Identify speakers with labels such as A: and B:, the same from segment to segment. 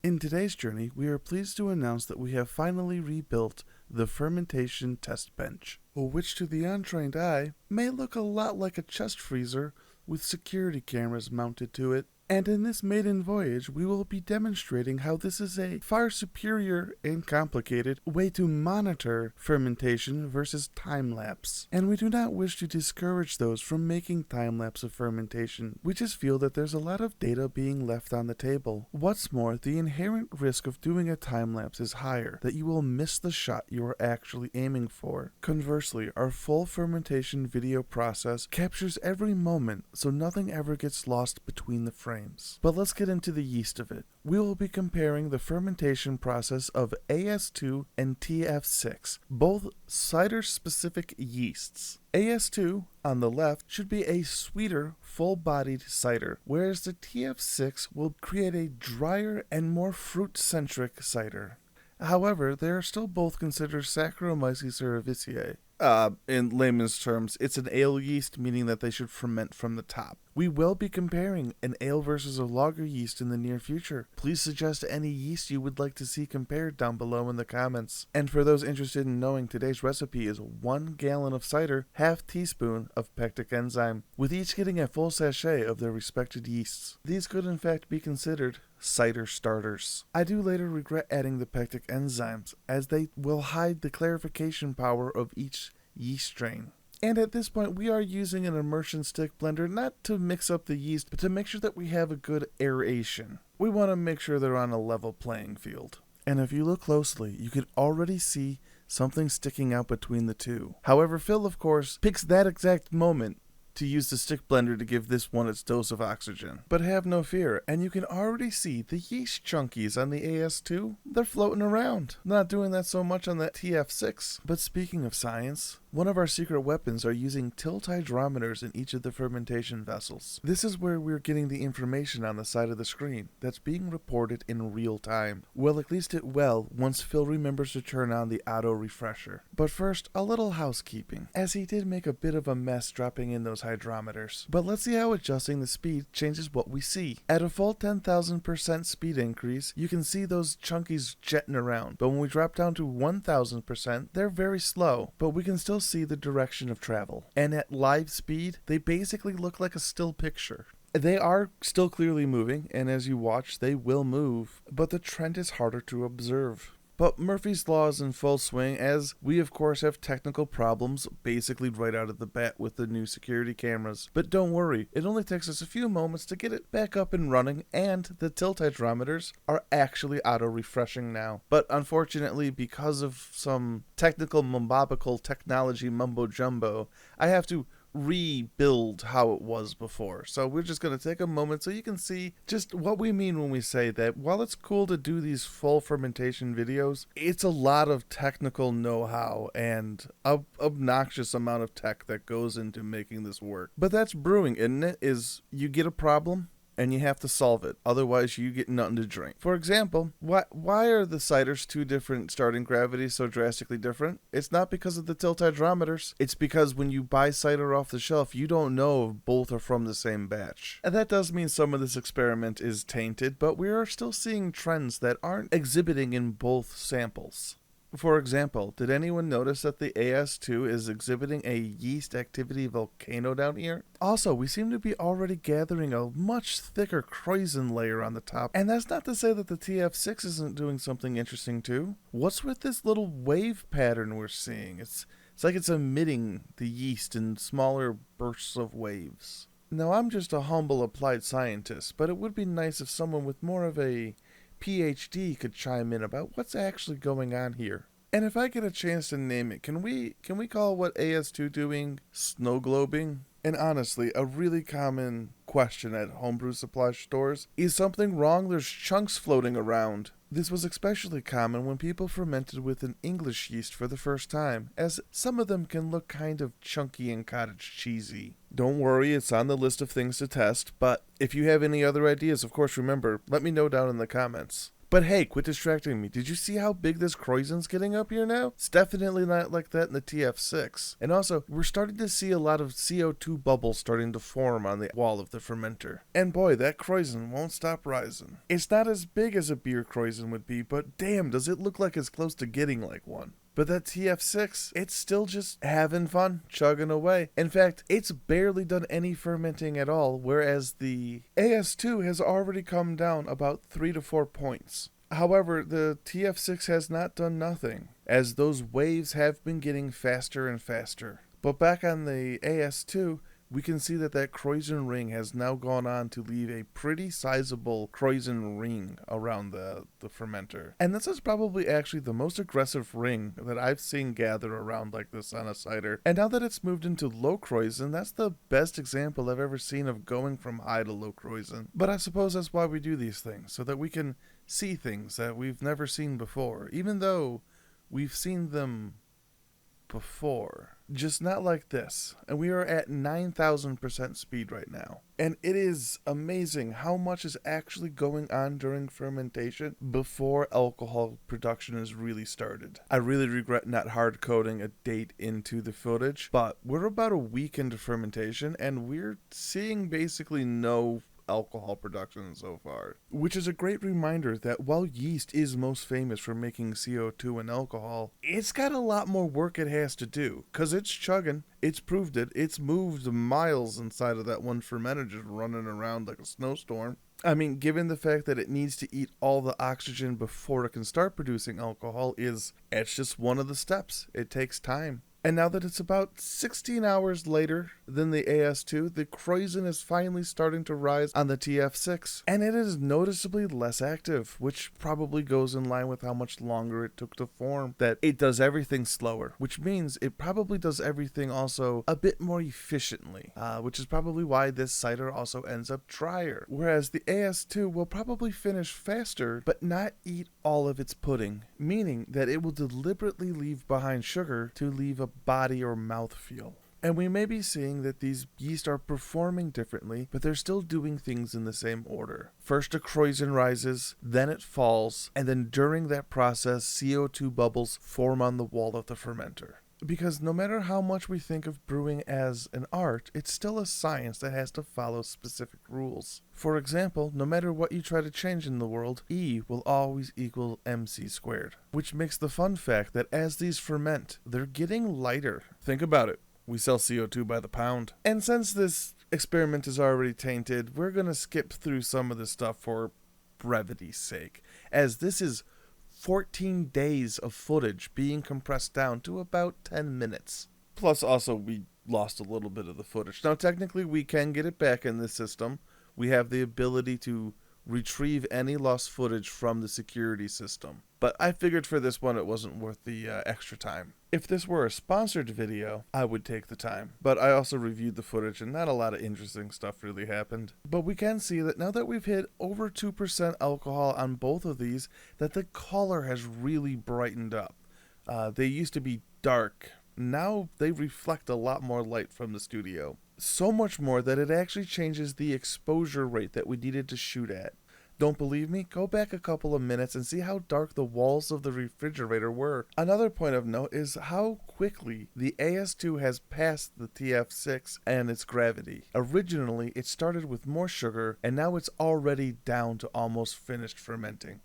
A: In today's journey, we are pleased to announce that we have finally rebuilt the Fermentation test bench, which to the untrained eye may look a lot like a chest freezer with security cameras mounted to it. And in this maiden voyage, we will be demonstrating how this is a far superior and complicated way to monitor fermentation versus time-lapse. And we do not wish to discourage those from making time-lapse of fermentation. We just feel that there's a lot of data being left on the table. What's more, the inherent risk of doing a time-lapse is higher, that you will miss the shot you are actually aiming for. Conversely, our full fermentation video process captures every moment, so nothing ever gets lost between the frames. But let's get into the yeast of it. We will be comparing the fermentation process of AS2 and TF6, both cider-specific yeasts. AS2, on the left, should be a sweeter, full-bodied cider, whereas the TF6 will create a drier and more fruit-centric cider. However, they are still both considered Saccharomyces cerevisiae. In layman's terms, it's an ale yeast, meaning that they should ferment from the top. We will be comparing an ale versus a lager yeast in the near future. Please suggest any yeast you would like to see compared down below in the comments. And for those interested in knowing, today's recipe is 1 gallon of cider, half teaspoon of pectic enzyme, with each getting a full sachet of their respected yeasts. These could in fact be considered cider starters. I do later regret adding the pectic enzymes, as they will hide the clarification power of each yeast strain. And at this point, we are using an immersion stick blender not to mix up the yeast, but to make sure that we have a good aeration. We want to make sure they're on a level playing field. And if you look closely, you can already see something sticking out between the two. However, Phil, of course, picks that exact moment to use the stick blender to give this one its dose of oxygen. But have no fear, and you can already see the yeast chunkies on the AS2, they're floating around. Not doing that so much on that TF6. But speaking of science, one of our secret weapons are using tilt hydrometers in each of the fermentation vessels. This is where we're getting the information on the side of the screen that's being reported in real time. Well, at least it will once Phil remembers to turn on the auto refresher. But first, a little housekeeping, as he did make a bit of a mess dropping in those hydrometers. But let's see how adjusting the speed changes what we see. At a full 10,000% speed increase, you can see those chunkies jetting around. But when we drop down to 1,000%, they're very slow, but we can still see the direction of travel. And at live speed, they basically look like a still picture. They are still clearly moving, and as you watch, they will move, but the trend is harder to observe. But Murphy's Law is in full swing, as we of course have technical problems basically right out of the bat with the new security cameras. But don't worry, it only takes us a few moments to get it back up and running, and the tilt hydrometers are actually auto-refreshing now. But unfortunately, because of some technical mumbobical technology mumbo-jumbo, I have to rebuild how it was before. So we're just going to take a moment so you can see just what we mean when we say that while it's cool to do these full fermentation videos, it's a lot of technical know-how and an obnoxious amount of tech that goes into making this work. But that's brewing, isn't it? Is you get a problem and you have to solve it. Otherwise, you get nothing to drink. For example, why are the ciders two different starting gravities so drastically different? It's not because of the tilt hydrometers. It's because when you buy cider off the shelf, you don't know if both are from the same batch. And that does mean some of this experiment is tainted, but we are still seeing trends that aren't exhibiting in both samples. For example, did anyone notice that the AS2 is exhibiting a yeast activity volcano down here? Also, we seem to be already gathering a much thicker krausen layer on the top, and that's not to say that the TF6 isn't doing something interesting too. What's with this little wave pattern we're seeing? It's like it's emitting the yeast in smaller bursts of waves. Now, I'm just a humble applied scientist, but it would be nice if someone with more of a PhD could chime in about what's actually going on here. And if I get a chance to name it, can we call what AS2 doing snow globing? And honestly, a really common question at homebrew supply stores, is something wrong? There's chunks floating around. This was especially common when people fermented with an English yeast for the first time, as some of them can look kind of chunky and cottage cheesy. Don't worry, it's on the list of things to test, but if you have any other ideas, of course remember, let me know down in the comments. But hey, quit distracting me. Did you see how big this Croisen's getting up here now? It's definitely not like that in the TF6. And also, we're starting to see a lot of CO2 bubbles starting to form on the wall of the fermenter. And boy, that Croisen won't stop rising. It's not as big as a beer Croisen would be, but damn, does it look like it's close to getting like one. But that TF6, it's still just having fun, chugging away. In fact, it's barely done any fermenting at all, whereas the AS2 has already come down about 3 to 4 points. However, the TF6 has not done nothing, as those waves have been getting faster and faster. But back on the AS2, we can see that that Croisen ring has now gone on to leave a pretty sizable Croisen ring around the fermenter. And this is probably actually the most aggressive ring that I've seen gather around like this on a cider. And now that it's moved into low Croisen, that's the best example I've ever seen of going from high to low Croisen. But I suppose that's why we do these things, so that we can see things that we've never seen before, even though we've seen them before. Just not like this. And we are at 9,000% speed right now. And it is amazing how much is actually going on during fermentation before alcohol production is really started. I really regret not hard coding a date into the footage, but we're about a week into fermentation and we're seeing basically no alcohol production so far, which is a great reminder that while yeast is most famous for making CO2 and alcohol, it's got a lot more work it has to do, because it's chugging, it's proved it, it's moved miles inside of that one fermenter just running around like a snowstorm. I mean, given the fact that it needs to eat all the oxygen before it can start producing alcohol, it's just one of the steps. It takes time. And now that it's about 16 hours later than the AS2, the Croisen is finally starting to rise on the TF6. And it is noticeably less active, which probably goes in line with how much longer it took to form. That it does everything slower, which means it probably does everything also a bit more efficiently, which is probably why this cider also ends up drier. Whereas the AS2 will probably finish faster, but not eat all of its pudding, meaning that it will deliberately leave behind sugar to leave a body or mouth feel. And we may be seeing that these yeast are performing differently, but they're still doing things in the same order. First a Croisen rises, then it falls, and then during that process, CO2 bubbles form on the wall of the fermenter. Because no matter how much we think of brewing as an art, it's still a science that has to follow specific rules. For example, no matter what you try to change in the world, E will always equal MC squared. Which makes the fun fact that as these ferment, they're getting lighter. Think about it. We sell CO2 by the pound. And since this experiment is already tainted, we're going to skip through some of this stuff for brevity's sake, as this is 14 days of footage being compressed down to about 10 minutes. Plus also we lost a little bit of the footage. Now technically we can get it back in the system. We have the ability to retrieve any lost footage from the security system. But I figured for this one it wasn't worth the extra time. If this were a sponsored video, I would take the time. But I also reviewed the footage and not a lot of interesting stuff really happened. But we can see that now that we've hit over 2% alcohol on both of these, that the color has really brightened up. They used to be dark. Now they reflect a lot more light from the studio. So much more that it actually changes the exposure rate that we needed to shoot at. Don't believe me? Go back a couple of minutes and see how dark the walls of the refrigerator were. Another point of note is how quickly the AS2 has passed the TF6 and its gravity. Originally, it started with more sugar, and now it's already down to almost finished fermenting.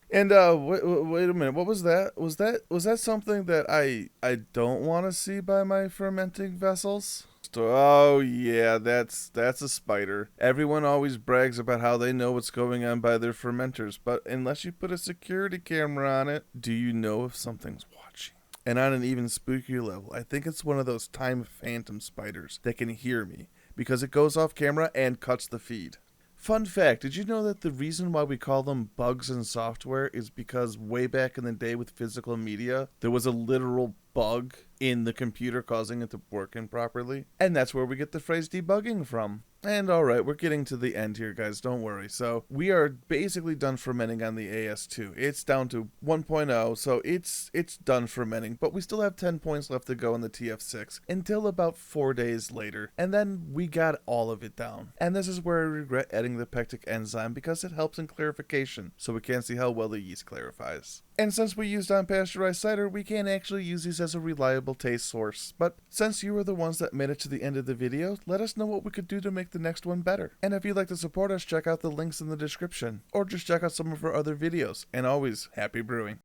A: And wait a minute, what was that? Was that something that I don't want to see by my fermenting vessels? Oh yeah, that's a spider. Everyone always brags about how they know what's going on by their fermenters, but unless you put a security camera on it, do you know if something's watching? And on an even spookier level, I think it's one of those time phantom spiders that can hear me, because it goes off camera and cuts the feed. Fun fact, did you know that the reason why we call them bugs in software is because way back in the day with physical media, there was a literal bug in the computer causing it to work improperly. And that's where we get the phrase debugging from. And alright, we're getting to the end here, guys, don't worry. So we are basically done fermenting on the AS2. It's down to 1.0, so it's done fermenting, but we still have 10 points left to go in the TF6 until about 4 days later. And then we got all of it down. And this is where I regret adding the pectic enzyme because it helps in clarification, so we can see how well the yeast clarifies. And since we used unpasteurized cider, we can't actually use these as a reliable taste source. But since you are the ones that made it to the end of the video, let us know what we could do to make the next one better. And if you'd like to support us, check out the links in the description, or just check out some of our other videos. And always, happy brewing.